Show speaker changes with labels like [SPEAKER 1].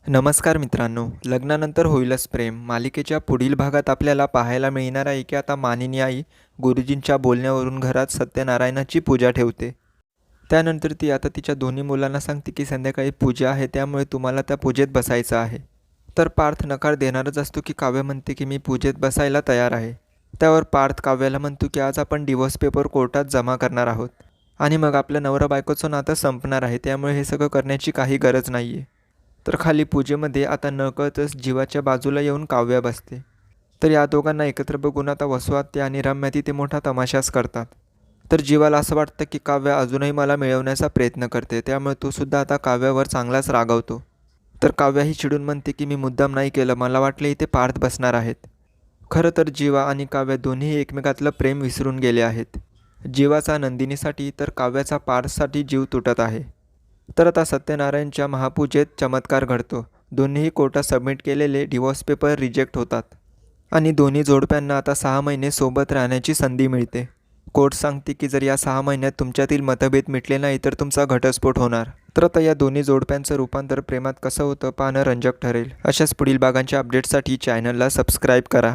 [SPEAKER 1] नमस्कार मित्रांनो, लग्नानंतर होईलच प्रेम मालिकेच्या पुढील भागात आपल्याला पाहायला मिळणार आहे की आता मानिनी आई गुरुजींच्या बोलण्यावरून घरात सत्यनारायणाची पूजा ठेवते. त्यानंतर ती आता तिच्या दोन्ही मुलांना सांगते की संध्याकाळी पूजा आहे, त्यामुळे तुम्हाला त्या पूजेत बसायचं आहे. तर पार्थ नकार देणारच असतो की काव्य म्हणते की मी पूजेत बसायला तयार आहे. त्यावर पार्थ काव्याला म्हणतो की आज आपण डिवोर्स पेपर कोर्टात जमा करणार आहोत आणि मग आपलं नवरा बायकोचं नातं संपणार आहे, त्यामुळे हे सगळं करण्याची काही गरज नाही आहे. तर खाली पूजेमध्ये आता नकळतच जीवाच्या बाजूला येऊन काव्या बसते. तर या दोघांना एकत्र बघून आता वसुआत्या आणि रम्या तिथे मोठा तमाशाच करतात. तर जीवाला असं वाटतं की काव्या अजूनही मला मिळवण्याचा प्रयत्न करते, त्यामुळे तो सुद्धा आता काव्यावर चांगलाच रागावतो. तर काव्या ही चिडून म्हणते की मी मुद्दाम नाही केलं, मला वाटलं इथे पार्थ बसणार आहेत. खरं तर जीवा आणि काव्या दोन्ही एकमेकातलं प्रेम विसरून गेले आहेत. जीवाचा नंदिनीसाठी तर काव्याचा पार्थसाठी जीव तुटत आहे. तर आता सत्यनारायणच्या महापूजेत चमत्कार घडतो. दोन्हीही कोर्टात सबमिट केलेले डिवोर्स पेपर रिजेक्ट होतात आणि दोन्ही जोडप्यांना आता 6 महिने सोबत राहण्याची संधी मिळते. कोर्ट सांगते की जर या 6 महिन्यात तुमच्यातील मतभेद मिटले नाही तर तुमचा घटस्फोट होणार. तर आता या दोन्ही जोडप्यांचं रूपांतर प्रेमात कसं होतं पाहणं रंजक ठरेल. अशाच पुढील भागांच्या अपडेट्ससाठी चॅनलला सबस्क्राईब करा.